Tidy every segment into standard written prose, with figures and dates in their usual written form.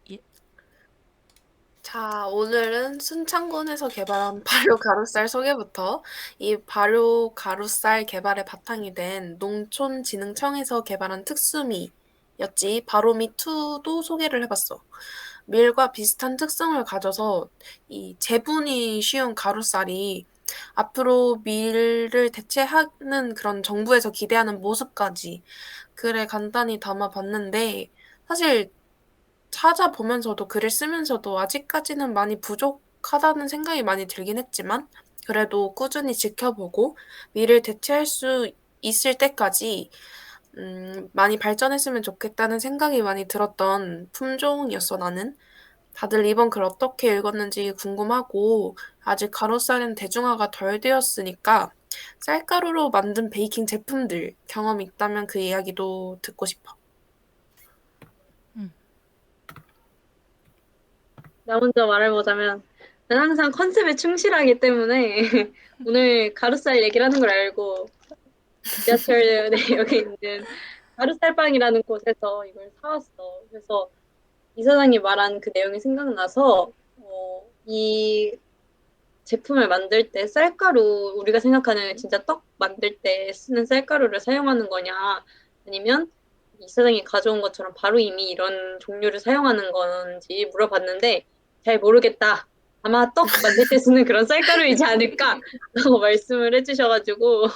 예. 자, 오늘은 순창군에서 개발한 발효 가루쌀 소개부터 이 발효 가루쌀 개발의 바탕이 된 농촌진흥청에서 개발한 특수미였지 바로미2도 소개를 해봤어. 밀과 비슷한 특성을 가져서 이 재분이 쉬운 가루쌀이 앞으로 밀을 대체하는 그런 정부에서 기대하는 모습까지 글에 간단히 담아봤는데 사실 찾아보면서도 글을 쓰면서도 아직까지는 많이 부족하다는 생각이 많이 들긴 했지만 그래도 꾸준히 지켜보고 미를 대체할 수 있을 때까지 많이 발전했으면 좋겠다는 생각이 많이 들었던 품종이었어, 나는. 다들 이번 글 어떻게 읽었는지 궁금하고 아직 가로살은 대중화가 덜 되었으니까 쌀가루로 만든 베이킹 제품들 경험 있다면 그 이야기도 듣고 싶어. 음. 나 먼저 말해보자면, 난 항상 컨셉에 충실하기 때문에, 오늘 가루쌀 얘기를 하는 걸 알고, 지하철 역에 있는 가루쌀빵이라는 곳에서 이걸 사왔어. 그래서 이사장이 말한 그 내용이 생각나서, 이 제품을 만들 때 쌀가루, 우리가 생각하는 진짜 떡 만들 때 쓰는 쌀가루를 사용하는 거냐, 아니면 이사장이 가져온 것처럼 바로 이미 이런 종류를 사용하는 건지 물어봤는데, 잘 모르겠다. 아마 떡 만들 때 쓰는 그런 쌀가루이지 않을까? 라고 말씀을 해주셔가지고,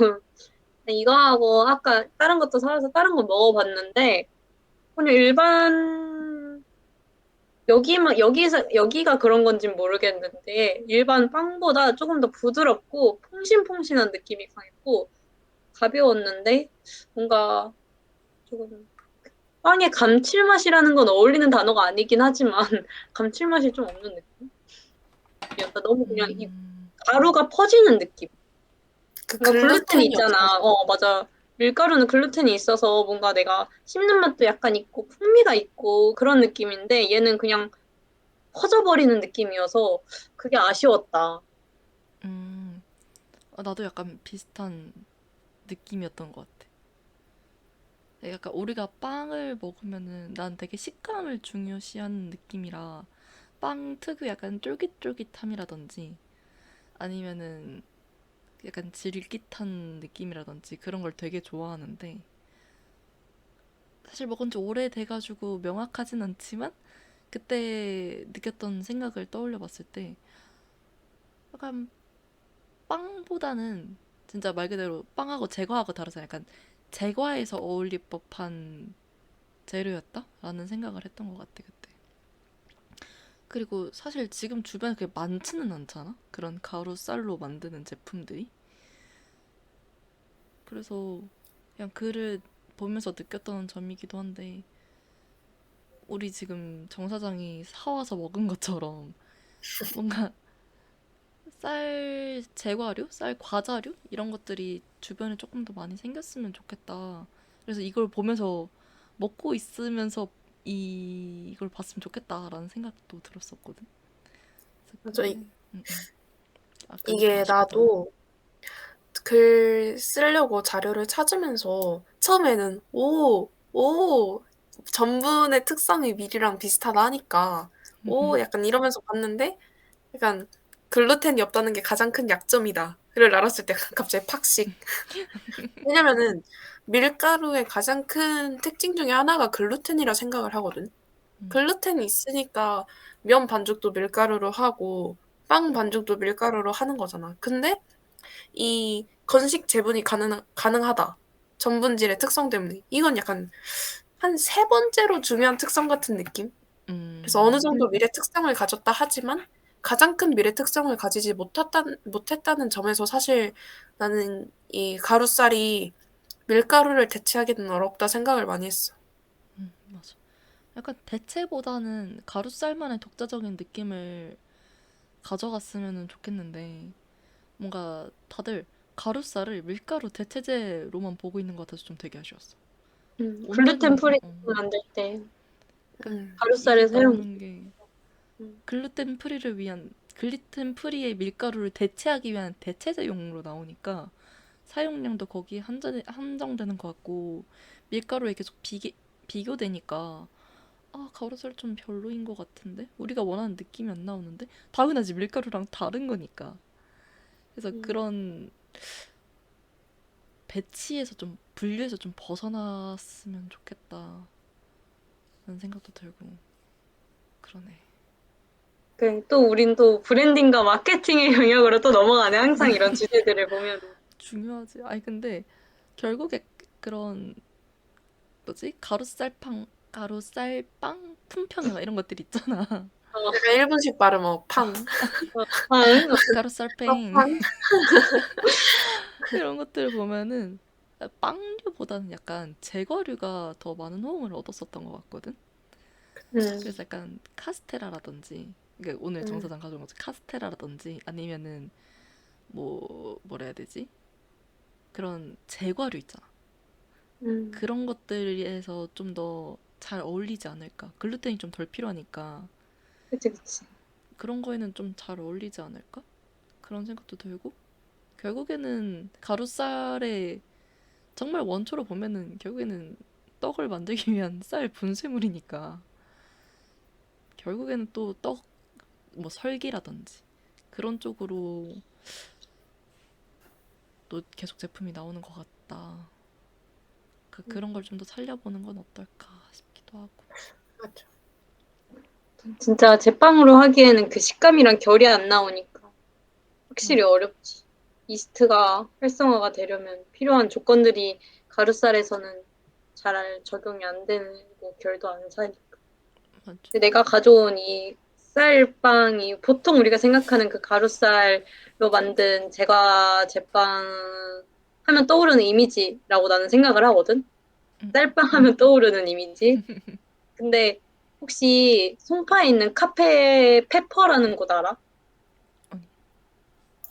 이거하고 아까 다른 것도 사와서 다른 거 먹어봤는데, 그냥 일반 여기가 그런 건진 모르겠는데, 일반 빵보다 조금 더 부드럽고, 퐁신퐁신한 느낌이 강했고, 가벼웠는데, 뭔가 조금, 빵의 감칠맛이라는 건 어울리는 단어가 아니긴 하지만, 감칠맛이 좀 없는 느낌이었다. 너무 그냥 이 가루가 퍼지는 느낌. 그 뭔가 글루텐이 글루텐이 없어. 있잖아. 맞아. 밀가루는 글루텐이 있어서 뭔가 내가 씹는 맛도 약간 있고, 풍미가 있고, 그런 느낌인데, 얘는 그냥 퍼져버리는 느낌이어서 그게 아쉬웠다. 음. 나도 약간 비슷한 느낌이었던 것 같아. 약간 우리가 빵을 먹으면은 난 되게 식감을 중요시하는 느낌이라 빵 특유 약간 쫄깃쫄깃함이라든지 아니면은 약간 질깃한 느낌이라든지 그런 걸 되게 좋아하는데 사실 먹은 지 오래돼가지고 명확하진 않지만 그때 느꼈던 생각을 떠올려 봤을 때 약간 빵보다는 진짜 말 그대로 빵하고 제과하고 다르잖아. 약간 제과에서 어울릴 법한 재료였다? 라는 생각을 했던 것 같아, 그때. 그리고 사실 지금 주변에 그게 많지는 않잖아? 그런 가루쌀로 만드는 제품들이. 그래서 그냥 글을 보면서 느꼈던 점이기도 한데, 우리 지금 정 사장이 사와서 먹은 것처럼 뭔가 쌀 제과류? 쌀 과자류? 이런 것들이 주변에 조금 더 많이 생겼으면 좋겠다. 그래서 이걸 보면서 먹고 있으면서 이걸 봤으면 좋겠다라는 생각도 들었었거든. 그래서 맞아. 그게 그게 좀 이게 아쉽더라. 나도 글 쓰려고 자료를 찾으면서 처음에는 전분의 특성이 밀이랑 비슷하다 하니까 약간 이러면서 봤는데 약간 글루텐이 없다는 게 가장 큰 약점이다. 를 알았을 때 갑자기 팍식. 왜냐면은 밀가루의 가장 큰 특징 중에 하나가 글루텐이라 생각을 하거든. 글루텐이 있으니까 면 반죽도 밀가루로 하고 빵 반죽도 밀가루로 하는 거잖아. 근데 이 건식 재분이 가능하다. 전분질의 특성 때문에. 이건 약간 한 세 번째로 중요한 특성 같은 느낌? 그래서 어느 정도 밀의 특성을 가졌다 하지만 가장 큰 밀의 특성을 가지지 못했다는 점에서 사실 나는 이 가루쌀이 밀가루를 대체하기는 어렵다 생각을 많이 했어. 맞아. 약간 대체보다는 가루쌀만의 독자적인 느낌을 가져갔으면 좋겠는데 뭔가 다들 가루쌀을 밀가루 대체제로만 보고 있는 것 같아서 좀 되게 아쉬웠어. 글루텐 온전히 프리 만들 때 약간 이게 가루쌀을 사용. 나오는 게 음, 글루텐 프리의 밀가루를 대체하기 위한 대체제용으로 나오니까 사용량도 거기에 한정되는 것 같고 밀가루에 계속 비교되니까 아, 가루살 좀 별로인 것 같은데? 우리가 원하는 느낌이 안 나오는데? 당연하지, 밀가루랑 다른 거니까. 그래서 음. 그런 배치에서 좀, 분류에서 좀 벗어났으면 좋겠다. 라는 생각도 들고, 그러네. 또 우린 또 브랜딩과 마케팅의 영역으로 또 넘어가네. 항상 이런 주제들을 보면. 중요하지. 아니, 근데 결국에 그런, 뭐지? 가루쌀빵 품평 이런 것들 있잖아. 어, 약간 일본식 발음, 팡. 응, 가루쌀팽. 팡. 이런 것들을 보면은 빵류보다는 약간 제과류가 더 많은 호응을 얻었었던 것 같거든. 응, 그래서 약간 카스테라라든지, 그러니까 오늘 정 음, 사장 가져온 거지, 카스테라라든지 아니면은 뭐라 해야 되지? 그런 제과류 있잖아. 응. 그런 것들에서 좀 더 잘 어울리지 않을까. 글루텐이 좀 덜 필요하니까 그치, 그치. 그런 거에는 좀 잘 어울리지 않을까? 그런 생각도 들고, 결국에는 가루쌀에 정말 원초로 보면은 결국에는 떡을 만들기 위한 쌀 분쇄물이니까, 결국에는 또 떡, 뭐 설기라든지 그런 쪽으로 또 계속 제품이 나오는 것 같다. 그런 걸 좀 더 살려보는 건 어떨까 싶기도 하고. 맞죠. 진짜 제빵으로 하기에는 그 식감이랑 결이 안 나오니까 확실히 맞아. 어렵지. 이스트가 활성화가 되려면 필요한 조건들이 가루쌀에서는 잘 적용이 안 되고 결도 안 사니까. 맞아. 근데 내가 가져온 이 쌀빵이 보통 우리가 생각하는 그 가루쌀로 만든 제과 제빵 하면 떠오르는 이미지라고 나는 생각을 하거든. 응. 쌀빵 하면 떠오르는 이미지. 근데 혹시 송파에 있는 카페 페퍼라는 곳 알아?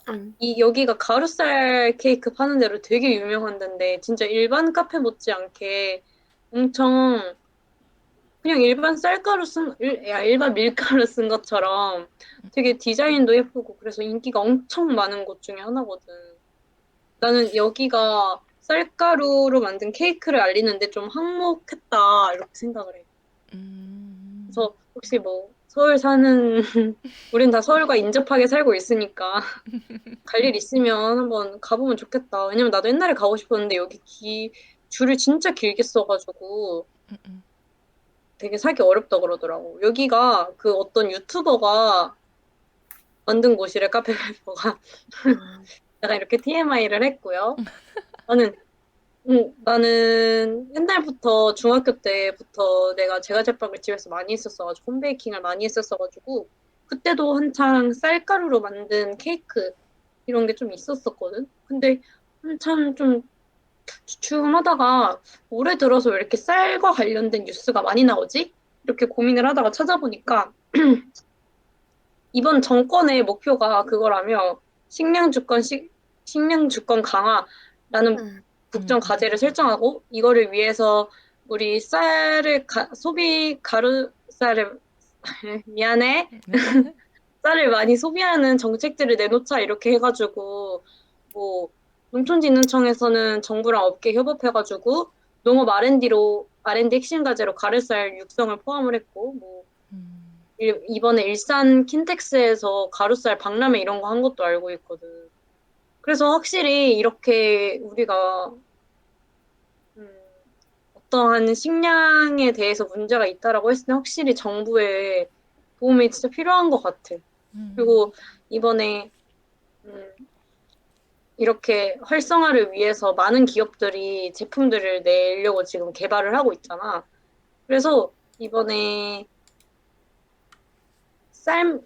아니. 음, 여기가 가루쌀 케이크 파는 데로 되게 유명한 데인데 진짜 일반 카페 못지않게 엄청 그냥 일반 쌀가루 일반 밀가루 쓴 것처럼 되게 디자인도 예쁘고 그래서 인기가 엄청 많은 곳 중에 하나거든. 나는 여기가 쌀가루로 만든 케이크를 알리는데 좀 한몫했다 이렇게 생각을 해. 음. 그래서 혹시 뭐 서울 사는 우린 다 서울과 인접하게 살고 있으니까 갈 일 있으면 한번 가보면 좋겠다. 왜냐면 나도 옛날에 가고 싶었는데 여기 줄을 진짜 길게 써가지고 음. 음. 되게 사기 어렵다 그러더라고. 여기가 그 어떤 유튜버가 만든 곳이래, 카페페퍼가. 음, 약간 이렇게 TMI를 했고요. 나는, 나는 옛날부터 중학교 때부터 내가 제과제빵을 집에서 많이 했었어가지고, 홈베이킹을 많이 했었어가지고, 그때도 한창 쌀가루로 만든 케이크 이런 게 좀 있었었거든. 근데 한참 좀 주춤하다가 올해 들어서 왜 이렇게 쌀과 관련된 뉴스가 많이 나오지? 이렇게 고민을 하다가 찾아보니까 이번 정권의 목표가 그거라며 식량 주권 식량 주권 강화라는 음, 음. 국정 음. 과제를 설정하고 이거를 위해서 우리 소비 가루 쌀을 미안해 쌀을 많이 소비하는 정책들을 내놓자 이렇게 해가지고 뭐 농촌진흥청에서는 정부랑 업계 협업해가지고 농업 R&D 핵심 과제로 가루쌀 육성을 포함을 했고 뭐 음. 이번에 일산 킨텍스에서 가루쌀 박람회 이런 거 한 것도 알고 있거든. 그래서 확실히 이렇게 우리가 음, 어떠한 식량에 대해서 문제가 있다라고 했을 때 확실히 정부의 도움이 진짜 필요한 것 같아. 음. 그리고 이번에 음, 이렇게 활성화를 위해서 많은 기업들이 제품들을 내려고 지금 개발을 하고 있잖아. 그래서 이번에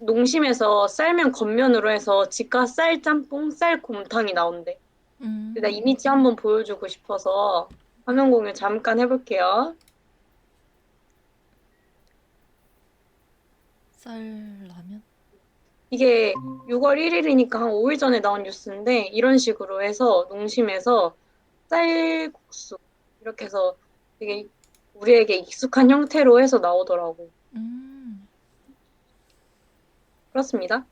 농심에서 쌀면 겉면으로 해서 직화 쌀 짬뽕, 쌀 곰탕이 나온대. 나 음. 이미지 한번 보여주고 싶어서 화면 공유 잠깐 해볼게요. 쌀라면? 이게 6월 1일이니까 한 5일 전에 나온 뉴스인데 이런 식으로 해서 농심에서 쌀국수 이렇게 해서 되게 우리에게 익숙한 형태로 해서 나오더라고. 음. 그렇습니다.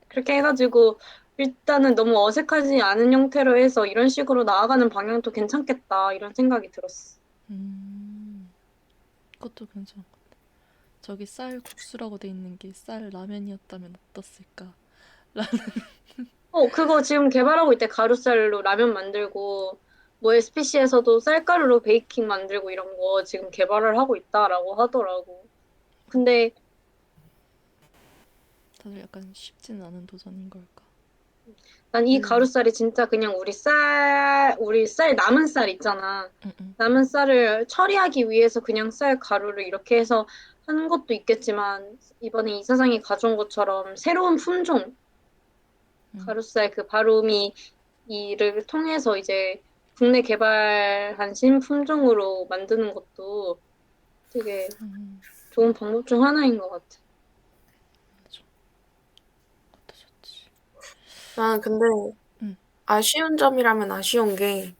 그렇게 해가지고 일단은 너무 어색하지 않은 형태로 해서 이런 식으로 나아가는 방향도 괜찮겠다 이런 생각이 들었어. 음. 그것도 괜찮은 것 같아. 저기 쌀 국수라고 돼 있는 게 쌀 라면이었다면 어떻을까? 그거 지금 개발하고 있대. 가루쌀로 라면 만들고, 뭐 SPC에서도 쌀가루로 베이킹 만들고 이런 거 지금 개발을 하고 있다라고 하더라고. 근데 다들 약간 쉽지는 않은 도전인 걸까? 난 이 음. 가루쌀이 진짜 그냥 우리 쌀 남은 쌀 있잖아. 응, 응, 남은 쌀을 처리하기 위해서 그냥 쌀 가루를 이렇게 해서 하는 것도 있겠지만, 이번에 이사장이 가져온 것처럼 새로운 품종, 응, 가루쌀 그 바로미 이를 통해서 이제 국내 개발한 신품종으로 만드는 것도 되게 응, 좋은 방법 중 하나인 것 같아. 맞아. 그것도 좋지. 나는 근데 응, 아쉬운 점이라면 아쉬운 게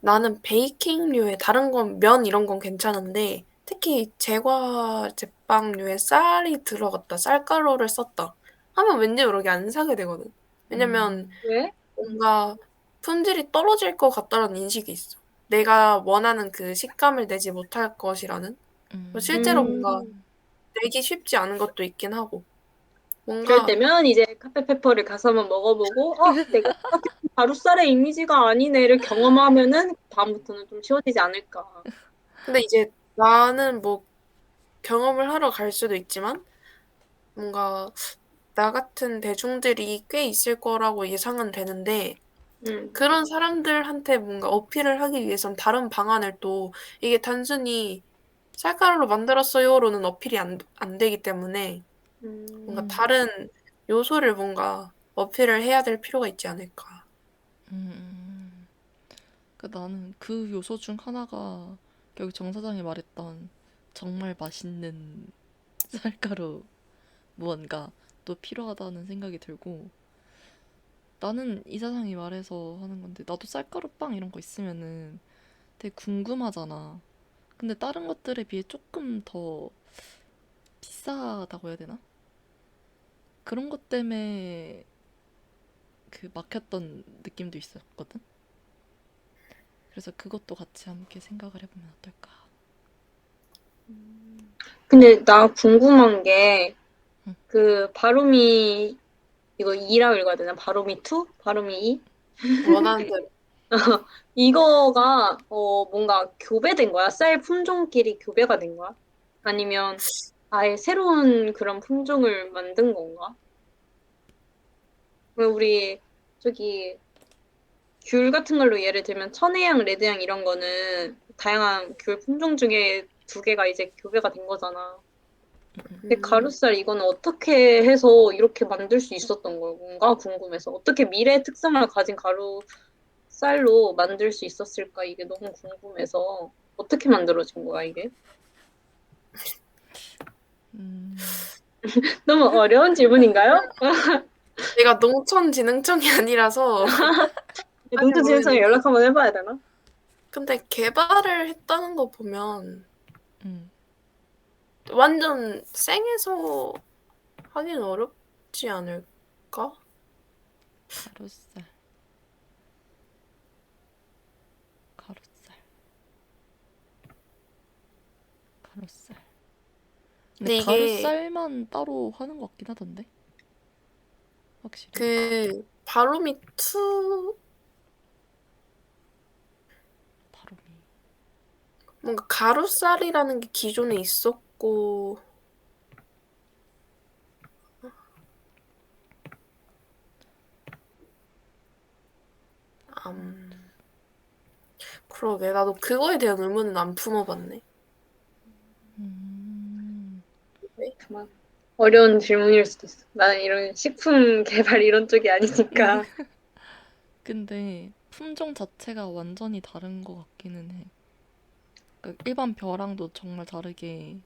나는 베이킹류의 다른 건 면 이런 건 괜찮은데 특히 제과 제빵류에 쌀이 들어갔다, 쌀가루를 썼다 하면 왠지 모르게 안 사게 되거든. 왜냐면 왜? 뭔가 품질이 떨어질 것 같다는 인식이 있어. 내가 원하는 그 식감을 내지 못할 것이라는. 실제로 뭔가 음, 내기 쉽지 않은 것도 있긴 하고. 그럴 뭔가 때면 이제 카페페퍼를 가서 한번 먹어보고, 내가 생각했던 가루쌀의 이미지가 아니네를 경험하면은 다음부터는 좀 쉬워지지 않을까. 근데 이제 나는 뭐 경험을 하러 갈 수도 있지만 뭔가 나 같은 대중들이 꽤 있을 거라고 예상은 되는데 음, 그런 사람들한테 뭔가 어필을 하기 위해선 다른 방안을 또 이게 단순히 "쌀가루로 만들었어요."로는 어필이 안 되기 때문에 뭔가 음, 다른 요소를 뭔가 어필을 해야 될 필요가 있지 않을까. 음. 그 나는 그 요소 중 하나가 여기 정 사장이 말했던 정말 맛있는 쌀가루 무언가 또 필요하다는 생각이 들고 나는 이 사장이 말해서 하는 건데 나도 쌀가루 빵 이런 거 있으면은 되게 궁금하잖아. 근데 다른 것들에 비해 조금 더 비싸다고 해야 되나? 그런 것 때문에 그 막혔던 느낌도 있었거든. 그래서 그것도 같이 함께 생각을 해보면 어떨까? 근데 나 궁금한 게, 응, 그, 바로미, 이거 2라고 읽어야 되나? 바로미 2? 바로미 2? 원하는 대로. 이거가, 뭔가 교배된 거야? 쌀 품종끼리 교배가 된 거야? 아니면 아예 새로운 그런 품종을 만든 건가? 왜 우리, 저기, 귤 같은 걸로 예를 들면 천혜향, 레드향 이런 거는 다양한 귤 품종 중에 두 개가 이제 교배가 된 거잖아. 근데 음. 가루쌀 이거는 어떻게 해서 이렇게 만들 수 있었던 건가 궁금해서. 어떻게 미래 특성을 가진 가루쌀로 만들 수 있었을까 이게 너무 궁금해서. 어떻게 만들어진 거야 이게? 음, 너무 어려운 질문인가요? 내가 농촌진흥청이 아니라서 사실 농촌진흥청에 모르겠는데 연락 한번 해봐야 되나? 근데 개발을 했다는 거 보면 음, 완전 생에서 하긴 어렵지 않을까? 가루쌀, 가루쌀, 가루쌀. 근데 근데 이게 가루쌀만 따로 하는 것 같긴 하던데, 확실히. 그 바로미 2 바로미. 뭔가 가루쌀이라는 게 기존에 있었고 음, 그러게 나도 그거에 대한 의문은 안 품어봤네. 음, 네? 정말 어려운 질문일 수도 있어. 나는 이런 식품 개발 이런 쪽이 아니니까. 근데 품종 자체가 완전히 다른 것 같기는 해. 그러니까 일반 벼랑도 정말 다르게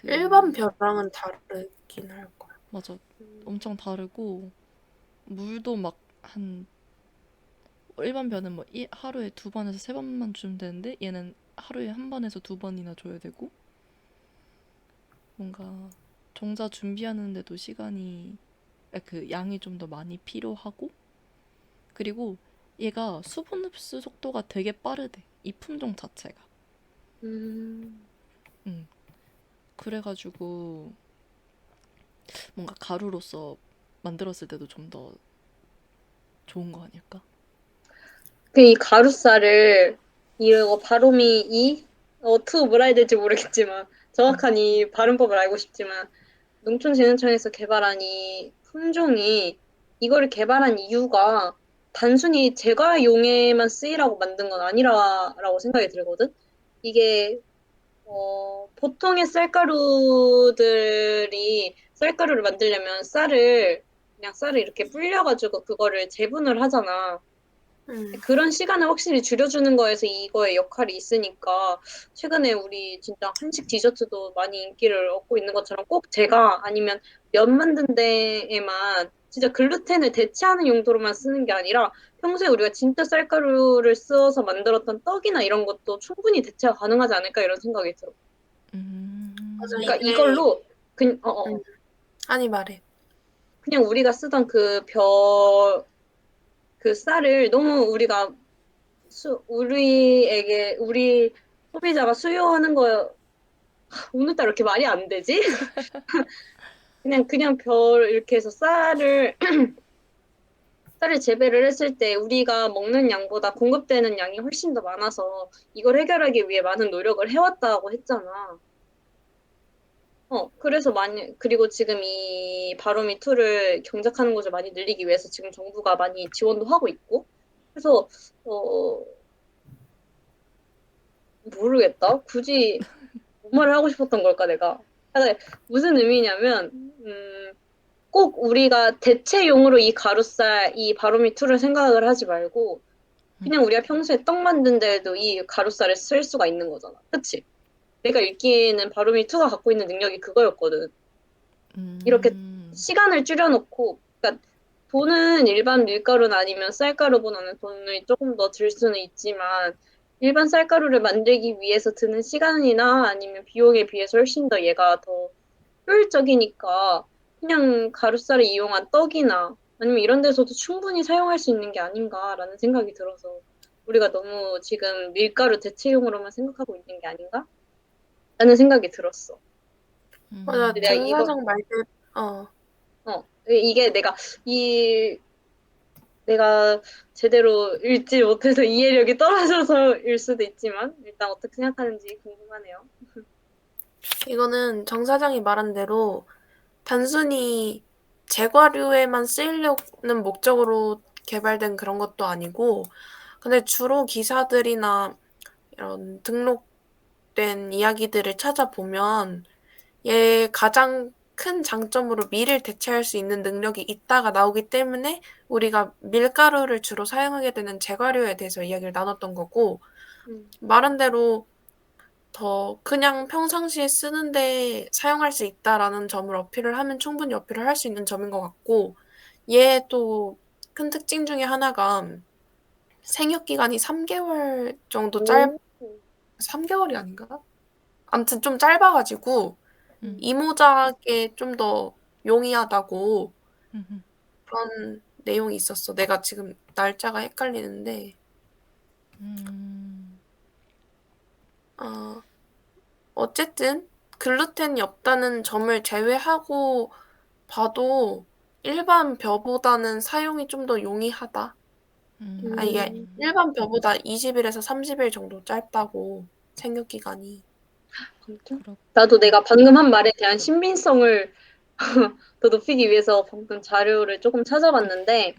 일반 그 벼랑은 다르긴 할 거야. 맞아 엄청 다르고 물도 막 한 일반 벼는 뭐 하루에 두 번에서 세 번만 주면 되는데 얘는 하루에 한 번에서 두 번이나 줘야 되고 뭔가 종자 준비하는데도 시간이 그 양이 좀 더 많이 필요하고 그리고 얘가 수분 흡수 속도가 되게 빠르대 이 품종 자체가 음, 그래가지고 뭔가 가루로서 만들었을 때도 좀 더 좋은 거 아닐까? 이 가루쌀을 이거 발음이 어투 뭐라 해야 될지 모르겠지만 정확한 이 발음법을 알고 싶지만 농촌진흥청에서 개발한 이 품종이 이거를 개발한 이유가 단순히 제과용에만 쓰이라고 만든 건 아니라고 생각이 들거든. 이게 보통의 쌀가루들이 쌀가루를 만들려면 그냥 쌀을 이렇게 불려가지고 그거를 재분을 하잖아. 그런 시간을 확실히 줄여주는 거에서 이거의 역할이 있으니까 최근에 우리 진짜 한식 디저트도 많이 인기를 얻고 있는 것처럼 꼭 제가 아니면 면 만든 데에만 진짜 글루텐을 대체하는 용도로만 쓰는 게 아니라 평소에 우리가 진짜 쌀가루를 써서 만들었던 떡이나 이런 것도 충분히 대체가 가능하지 않을까 이런 생각이 들어. 맞아, 음, 그러니까 이게, 이걸로 음, 아니, 말해. 그냥 우리가 쓰던 그 쌀을 너무 우리가 우리 소비자가 수요하는 거, 오늘따라 이렇게 말이 안 되지? 그냥 이렇게 해서 쌀을 재배를 했을 때 우리가 먹는 양보다 공급되는 양이 훨씬 더 많아서 이걸 해결하기 위해 많은 노력을 해왔다고 했잖아. 그래서 그리고 지금 이 바로미2를 경작하는 곳을 많이 늘리기 위해서 지금 정부가 많이 지원도 하고 있고. 그래서, 어, 모르겠다. 굳이 뭔 말을 하고 싶었던 걸까, 내가. 근데 무슨 의미냐면, 꼭 우리가 대체용으로 이 바로미2를 생각을 하지 말고, 그냥 우리가 평소에 떡 만든 데에도 이 가루쌀을 쓸 수가 있는 거잖아. 그치? 내가 읽기에는 바로미2가 갖고 있는 능력이 그거였거든. 이렇게 음, 시간을 줄여놓고, 그러니까 돈은 일반 밀가루나 아니면 쌀가루보다는 돈을 조금 더 들 수는 있지만, 일반 쌀가루를 만들기 위해서 드는 시간이나 아니면 비용에 비해서 훨씬 더 얘가 더 효율적이니까, 그냥 가루쌀을 이용한 떡이나 아니면 이런 데서도 충분히 사용할 수 있는 게 아닌가라는 생각이 들어서, 우리가 너무 지금 밀가루 대체용으로만 생각하고 있는 게 아닌가? 라는 생각이 들었어. 맞아, 근데 정사정 말대로, 어, 이게 이, 내가 제대로 읽지 못해서 이해력이 떨어져서일 수도 있지만, 일단 어떻게 생각하는지 궁금하네요. 이거는 정 사장이 말한 대로 단순히 제과류에만 쓰이려는 목적으로 개발된 그런 것도 아니고, 근데 주로 기사들이나 이런 등록된 이야기들을 찾아보면 얘 가장 큰 장점으로 밀을 대체할 수 있는 능력이 있다가 나오기 때문에 우리가 밀가루를 주로 사용하게 되는 제과류에 대해서 이야기를 나눴던 거고, 음, 말한 대로 더 그냥 평상시에 쓰는데 사용할 수 있다라는 점을 어필을 하면 충분히 어필을 할 수 있는 점인 것 같고, 얘 또 큰 특징 중에 하나가 생육 기간이 3개월 정도 오, 3개월이 아닌가? 아무튼 좀 짧아가지고 음, 이모작에 좀 더 용이하다고 음, 그런 내용이 있었어. 내가 지금 날짜가 헷갈리는데, 음, 어, 어쨌든 글루텐이 없다는 점을 제외하고 봐도 일반 벼보다는 사용이 좀 더 용이하다. 아, 이게 음. 일반 벼보다 20일에서 30일 정도 짧다고, 생육 기간이. 진짜? 나도 그렇구나. 내가 방금 한 말에 대한 신빙성을 더 높이기 위해서 방금 자료를 조금 찾아봤는데,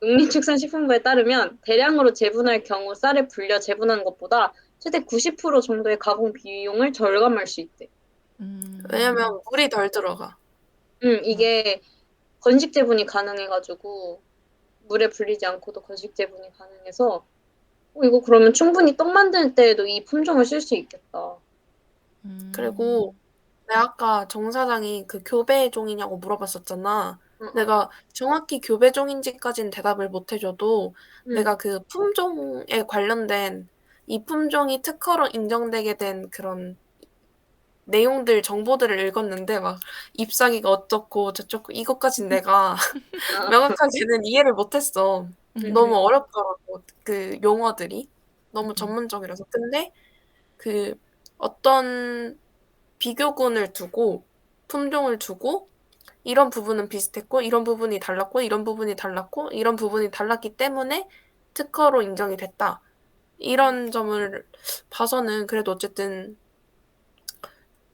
농림축산식품부에 따르면 대량으로 재분할 경우 쌀을 불려 재분하는 것보다 최대 90% 정도의 가공 비용을 절감할 수 있대. 음, 왜냐면 물이 덜 들어가. 맞아. 이게 건식 재분이 가능해가지고 물에 불리지 않고도 건식 재분이 가능해서 이거 그러면 충분히 떡 만들 때에도 이 품종을 쓸 수 있겠다. 그리고 음, 내가 아까 정 사장이 그 교배종이냐고 물어봤었잖아. 어, 어, 내가 정확히 교배종인지까지는 대답을 못 해줘도 응, 내가 그 품종에 관련된 이 품종이 특허로 인정되게 된 그런 내용들, 정보들을 읽었는데 막 잎사귀가 어떻고 저쩌고 이것까진 내가 어, 명확하게는 이해를 못했어. 너무 음, 어렵더라고. 그 용어들이. 너무 음, 전문적이라서. 근데 그 어떤 비교군을 두고 품종을 두고 이런 부분은 비슷했고 이런 부분이 달랐고 이런 부분이 달랐고 이런 부분이 달랐기 때문에 특허로 인정이 됐다. 이런 점을 봐서는 그래도 어쨌든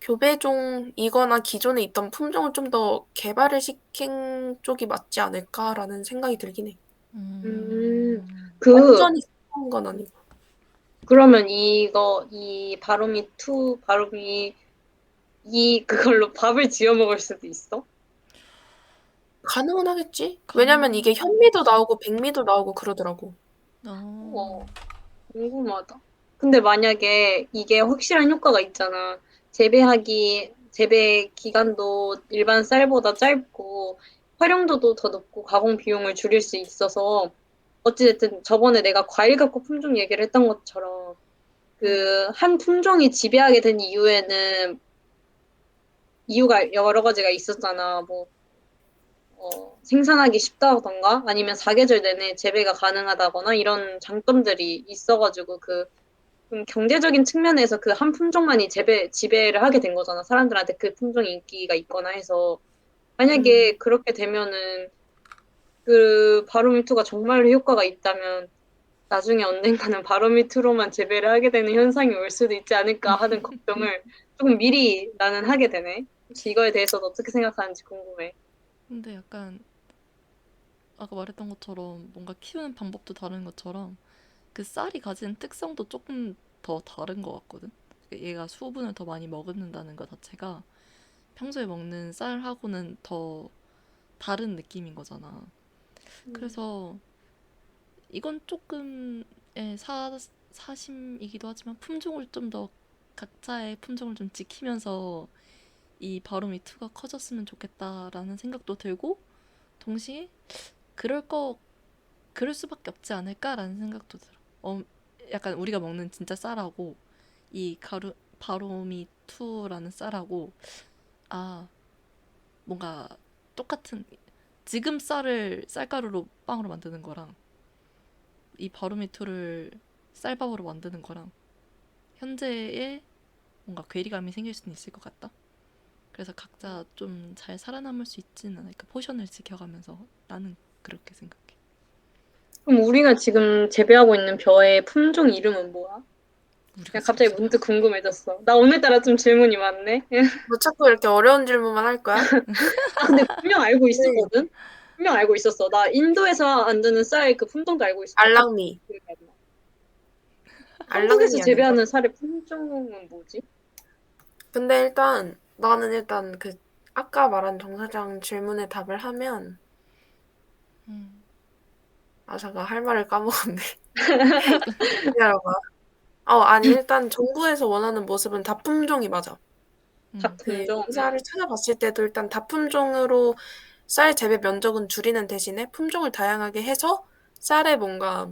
교배종이거나 기존에 있던 품종을 좀 더 개발을 시킨 쪽이 맞지 않을까라는 생각이 들긴 해. 음, 음. 그, 완전히 새로운 건 아니고. 그러면 이 바로미 그걸로 밥을 지어 먹을 수도 있어? 가능은 하겠지? 왜냐면 이게 가능. 현미도 나오고 백미도 나오고 그러더라고. 어, 궁금하다. 근데 만약에 이게 확실한 효과가 있잖아. 재배 기간도 일반 쌀보다 짧고, 활용도도 더 높고, 가공 비용을 줄일 수 있어서, 어찌됐든 저번에 내가 과일 갖고 품종 얘기를 했던 것처럼, 그, 한 품종이 지배하게 된 이유가 여러 가지가 있었잖아. 뭐, 생산하기 쉽다던가, 아니면 사계절 내내 재배가 가능하다거나, 이런 장점들이 있어가지고, 좀 경제적인 측면에서 그 한 품종만이 지배를 하게 된 거잖아. 사람들한테 그 품종이 인기가 있거나 해서. 만약에 그렇게 되면은 그 바로미투가 정말로 효과가 있다면 나중에 언젠가는 바로미투로만 재배를 하게 되는 현상이 올 수도 있지 않을까 하는 걱정을 조금 미리 나는 하게 되네. 혹시 이거에 대해서도 어떻게 생각하는지 궁금해. 근데 약간 아까 말했던 것처럼 뭔가 키우는 방법도 다른 것처럼 그 쌀이 가진 특성도 조금 더 다른 것 같거든. 얘가 수분을 더 많이 머금는다는 것 자체가 평소에 먹는 쌀하고는 더 다른 느낌인 거잖아. 그래서 이건 조금의 사심이기도 하지만 품종을 좀 더 각자의 품종을 좀 지키면서 이 바로미투가 커졌으면 좋겠다라는 생각도 들고 동시에 그럴 거 그럴 수밖에 없지 않을까라는 생각도 들어. 약간 우리가 먹는 진짜 쌀하고 이 바로미2라는 쌀하고 아 뭔가 똑같은 지금 쌀을 쌀가루로 빵으로 만드는 거랑 이 바로미2를 쌀밥으로 만드는 거랑 현재의 뭔가 괴리감이 생길 수는 있을 것 같다. 그래서 각자 좀 잘 살아남을 수 있지는 않을까. 포션을 지켜가면서 나는 그렇게 생각해. 그럼 우리가 지금 재배하고 있는 벼의 품종 이름은 뭐야? 우리가 그냥 지금 갑자기 문득 궁금해졌어. 나 오늘따라 좀 질문이 많네. 너 자꾸 이렇게 어려운 질문만 할 거야? 아, 근데 분명 알고 네. 있었거든? 분명 알고 있었어. 나 인도에서 만드는 쌀 그 품종도 알고 있었는데 갑자기 알랑미. 기억이 안 나. 한국에서 알랑미 아닌가? 재배하는 쌀의 품종은 뭐지? 근데 나는 일단 그 아까 말한 정사장 질문에 답을 하면 음, 잠깐 할 말을 까먹었네. 기다려봐. 아니 일단 정부에서 원하는 모습은 다품종이 맞아. 음, 닭 그 품종. 인사를 찾아봤을 때도 일단 다품종으로 쌀 재배 면적은 줄이는 대신에 품종을 다양하게 해서 쌀의 뭔가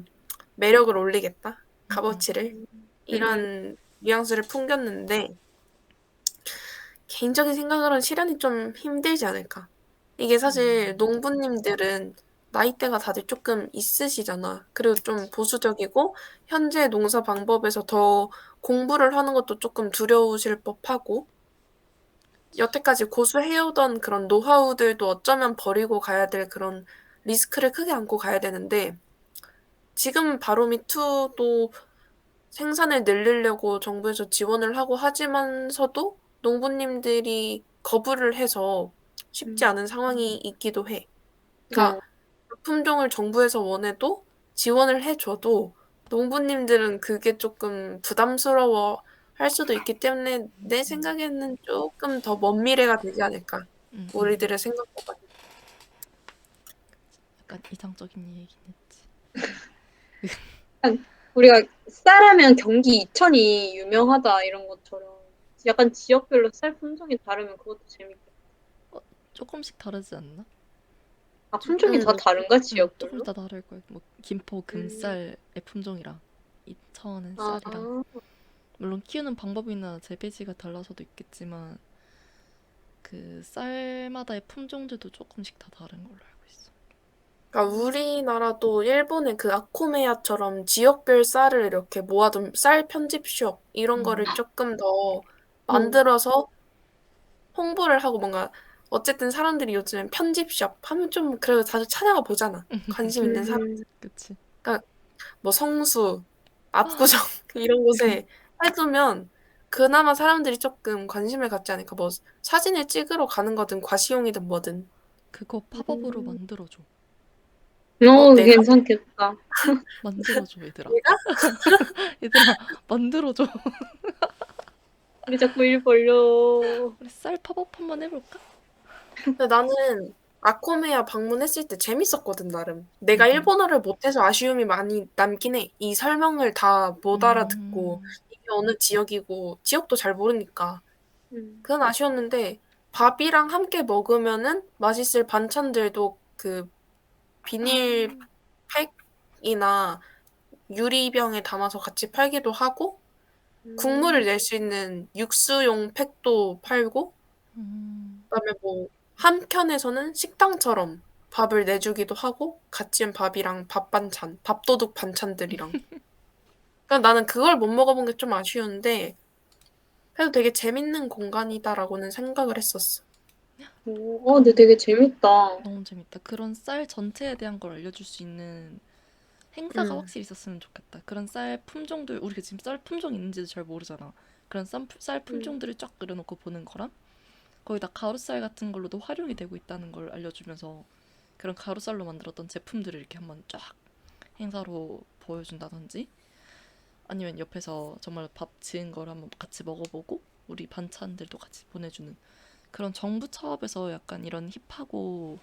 매력을 올리겠다. 값어치를. 음, 음, 이런 뉘앙스를 풍겼는데 개인적인 생각으로는 실현이 좀 힘들지 않을까. 이게 사실 농부님들은 나이대가 다들 조금 있으시잖아. 그리고 좀 보수적이고 현재 농사 방법에서 더 공부를 하는 것도 조금 두려우실 법하고 여태까지 고수해오던 그런 노하우들도 어쩌면 버리고 가야 될 그런 리스크를 크게 안고 가야 되는데 지금 바로미투도 생산을 늘리려고 정부에서 지원을 하고 하지만서도 농부님들이 거부를 해서 쉽지 않은 상황이 있기도 해. 그러니까 어, 품종을 정부에서 원해도 지원을 해줘도 농부님들은 그게 조금 부담스러워 할 수도 있기 때문에 내 생각에는 조금 더 먼 미래가 되지 않을까. 음, 음, 음. 우리들의 생각보다. 약간 이상적인 얘기긴 했지. 약간 우리가 쌀하면 경기 이천이 유명하다 이런 것처럼 약간 지역별로 쌀 품종이 다르면 그것도 재밌겠다. 조금씩 다르지 않나? 아, 품종이 다 음, 다른가 조금씩 지역별로? 다 다를 거야. 뭐 김포 음, 금쌀의 품종이랑 이천의 아, 쌀이랑 물론 키우는 방법이나 재배지가 달라서도 있겠지만 그 쌀마다의 품종들도 조금씩 다 다른 걸로 알고 있어. 그러니까 우리나라도 일본의 그 아코메야처럼 지역별 쌀을 이렇게 모아둔 쌀 편집숍 이런 거를 음, 조금 더 음. 만들어서 홍보를 하고 뭔가 어쨌든 사람들이 요즘엔 편집숍 하면 좀 그래도 다들 찾아가 보잖아. 관심 있는 사람. 음. 그치. 그러니까 뭐 성수, 압구정 이런 곳에 해두면 그나마 사람들이 조금 관심을 갖지 않을까. 뭐 사진을 찍으러 가는 거든 과시용이든 뭐든. 그거 팝업으로 만들어줘. 내가? 괜찮겠다. 만들어줘, 얘들아. 내가? 얘들아, 만들어줘. 우리 자꾸 일 벌려. 우리 쌀 팝업 한번 해볼까? 근데 나는 아코메야 방문했을 때 재밌었거든, 나름. 내가 음, 일본어를 못해서 아쉬움이 많이 남긴 해. 이 설명을 다 못 알아듣고, 음, 이게 어느 지역이고, 지역도 잘 모르니까. 음. 그건 아쉬웠는데, 밥이랑 함께 먹으면은 맛있을 반찬들도 그 비닐 아, 팩이나 유리병에 담아서 같이 팔기도 하고, 국물을 음. 낼 수 있는 육수용 팩도 팔고, 음, 그다음에 뭐 한켠에서는 식당처럼 밥을 내주기도 하고 같이 밥이랑 밥 반찬, 밥도둑 반찬들이랑. 그러니까 나는 그걸 못 먹어본 게 좀 아쉬운데 그래도 되게 재밌는 공간이다라고는 생각을 했었어. 근데 그럼 되게 재밌다. 너무 재밌다. 그런 쌀 전체에 대한 걸 알려줄 수 있는 행사가 음, 확실히 있었으면 좋겠다. 그런 쌀 품종들, 우리가 지금 쌀 품종 있는지도 잘 모르잖아. 그런 쌀 음. 품종들을 쫙 그려놓고 보는 거랑 거기다 가루쌀 같은 걸로도 활용이 되고 있다는 걸 알려주면서 그런 가루쌀로 만들었던 제품들을 이렇게 한번 쫙 행사로 보여준다든지 아니면 옆에서 정말 밥 지은 걸 한번 같이 먹어보고 우리 반찬들도 같이 보내주는 그런 정부 차원에서 약간 이런 힙하고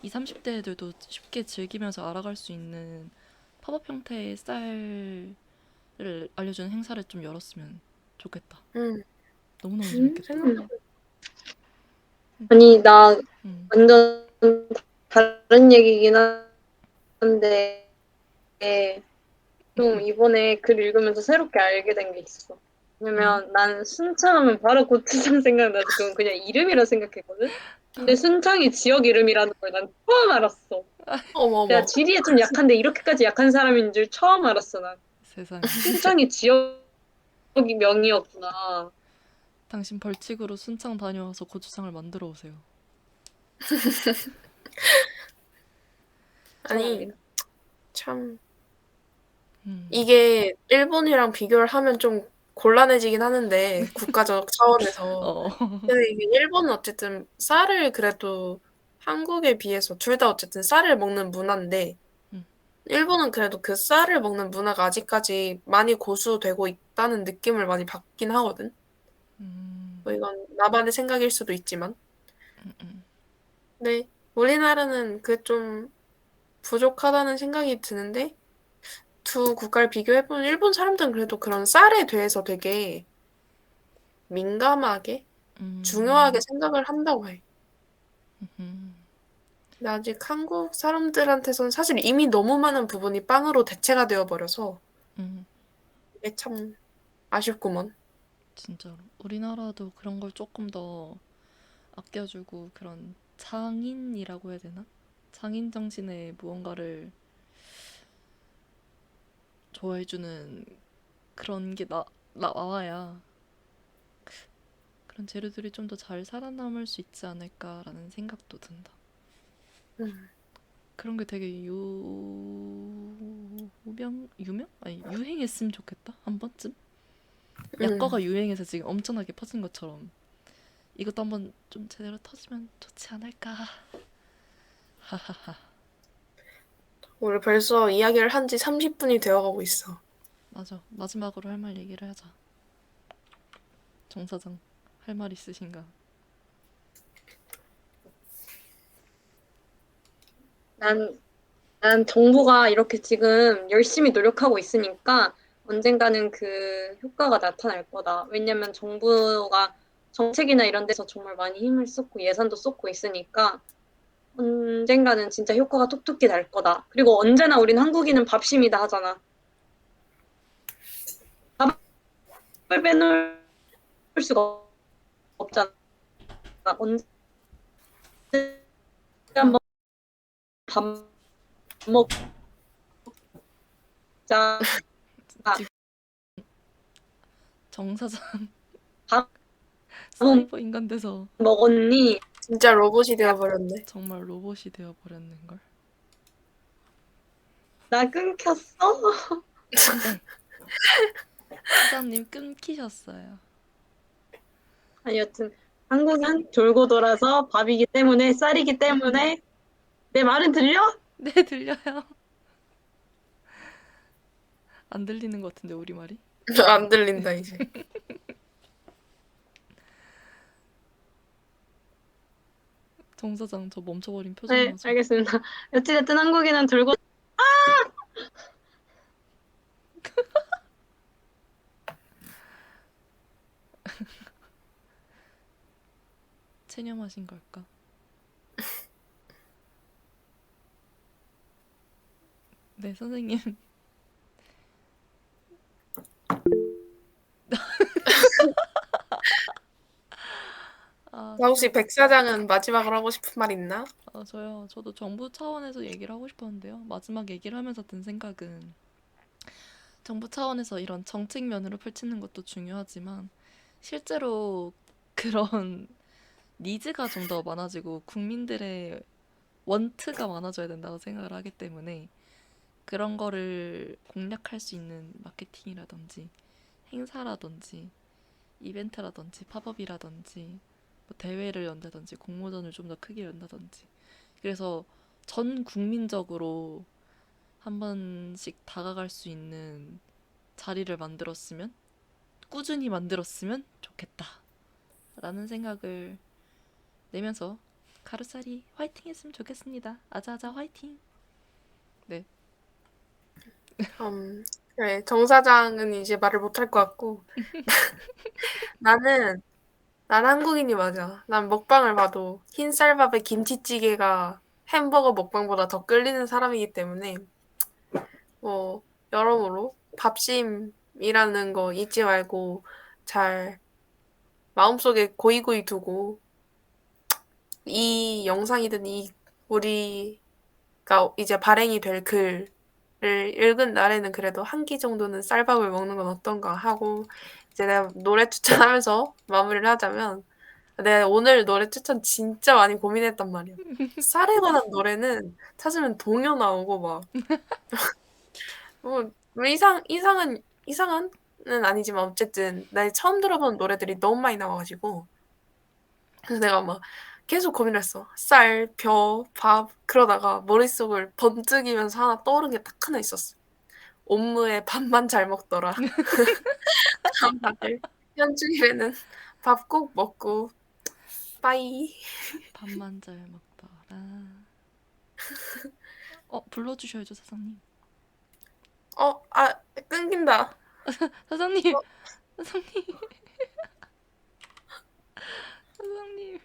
20, 30대 애들도 쉽게 즐기면서 알아갈 수 있는 팝업 형태의 쌀을 알려주는 행사를 좀 열었으면 좋겠다. 음, 너무너무 재밌겠다. 음. 생각해보니까 아니, 나 음, 완전 다른 얘기긴 한데, 좀 이번에 글 읽으면서 새롭게 알게 된 게 있어. 음. 왜냐면 난 순창하면 바로 고추장 생각나서 그건 그냥 이름이라 생각했거든? 근데 순창이 지역 이름이라는 걸 난 처음 알았어. 내가 어머머. 지리에 좀 약한데 이렇게까지 약한 사람인 줄 처음 알았어, 난. 세상에. 순창이 지역이 명이었구나. 당신 벌칙으로 순창 다녀와서 고추장을 만들어 오세요. 아니 걱정합니다. 참 음, 이게 일본이랑 비교를 하면 좀 곤란해지긴 하는데 국가적 차원에서 어, 근데 이게 일본은 어쨌든 쌀을 그래도 한국에 비해서 둘 다 어쨌든 쌀을 먹는 문화인데 음, 일본은 그래도 그 쌀을 먹는 문화가 아직까지 많이 고수되고 있다는 느낌을 많이 받긴 하거든. 음, 뭐 이건 나만의 생각일 수도 있지만. 음. 근데 우리나라는 그 좀 부족하다는 생각이 드는데 두 국가를 비교해보면 일본 사람들은 그래도 그런 쌀에 대해서 되게 민감하게 중요하게 음, 생각을 한다고 해. 음, 근데 아직 한국 사람들한테선 사실 이미 너무 많은 부분이 빵으로 대체가 되어버려서 음. 이게 참 아쉽구먼. 진짜로. 우리나라도 그런 걸 조금 더 아껴주고 그런 장인이라고 해야 되나? 장인 정신의 무언가를 좋아해주는 그런 게 나와야 그런 재료들이 좀 더 잘 살아남을 수 있지 않을까라는 생각도 든다. 음, 그런 게 되게 유명? 아니, 유행했으면 좋겠다. 한 번쯤? 음. 약과가 유행해서 지금 엄청나게 퍼진 것처럼 이것도 한번 좀 제대로 터지면 좋지 않을까. 우리 벌써 이야기를 한 지 30분이 되어가고 있어. 맞아. 마지막으로 할 말 얘기를 하자. 정 사장, 할 말 있으신가? 난, 난 정부가 이렇게 지금 열심히 노력하고 있으니까 언젠가는 그 효과가 나타날 거다. 왜냐면 정부가 정책이나 이런 데서 정말 많이 힘을 쏟고 예산도 쏟고 있으니까 언젠가는 진짜 효과가 톡톡히 날 거다. 그리고 언제나 우린 한국인은 밥심이다 하잖아. 밥을 빼놓을 수가 없잖아. 언제 한번 밥 먹자. 지금 정 사장 밥 사이버 인간 돼서 먹었니? 진짜 로봇이 되어버렸네. 정말 로봇이 되어 버렸는 걸. 나 끊겼어? 네. 사장님 끊기셨어요. 아니, 여튼 한국은 돌고 돌아서 밥이기 때문에 쌀이기 때문에 내 말은 들려? 네, 들려요. 안 들리는 것 같은데 우리 말이? 안 들린다 이제. 정 사장 저 멈춰버린 표정 네, 맞아. 알겠습니다. 어찌됐든 한국인은 돌고 체념하신 걸까? 네, 선생님. 아, 나 혹시 백 사장은 마지막으로 하고 싶은 말 있나? 저요. 저도 정부 차원에서 얘기를 하고 싶었는데요. 마지막 얘기를 하면서 든 생각은 정부 차원에서 이런 정책 면으로 펼치는 것도 중요하지만 실제로 그런 니즈가 좀 더 많아지고 국민들의 원트가 많아져야 된다고 생각을 하기 때문에 그런 거를 공략할 수 있는 마케팅이라든지 행사라든지 이벤트라든지 팝업이라든지 뭐 대회를 연다든지 공모전을 좀 더 크게 연다든지 그래서 전 국민적으로 한 번씩 다가갈 수 있는 자리를 만들었으면 꾸준히 만들었으면 좋겠다 라는 생각을 내면서 가루살이 화이팅 했으면 좋겠습니다. 아자아자 화이팅. 네. 그래, 정 사장은 이제 말을 못할 것 같고 나는 난 한국인이 맞아. 난 먹방을 봐도 흰쌀밥에 김치찌개가 햄버거 먹방보다 더 끌리는 사람이기 때문에 뭐 여러모로 밥심이라는 거 잊지 말고 잘 마음속에 고이고이 두고 이 영상이든 이 우리가 이제 발행이 될 글을 읽은 날에는 그래도 한 끼 정도는 쌀밥을 먹는 건 어떤가 하고 이제 내가 노래 추천하면서 마무리를 하자면 내가 오늘 노래 추천 진짜 많이 고민했단 말이야. 쌀에 관한 노래는 찾으면 동요 나오고 막 뭐 이상한은 아니지만 어쨌든 나 처음 들어본 노래들이 너무 많이 나와가지고 그래서 내가 막 계속 고민을 했어. 쌀, 벼, 밥 그러다가 머릿속을 번뜩이면서 하나 떠오른 게 딱 하나 있었어. 옴무의 밥만 잘 먹더라. 그럼 다들 현충일에는 밥 꼭 먹고 빠이. 밥만 잘 먹더라. 불러주셔야죠 사장님. 끊긴다. 사장님. 어, 사장님. 사장님.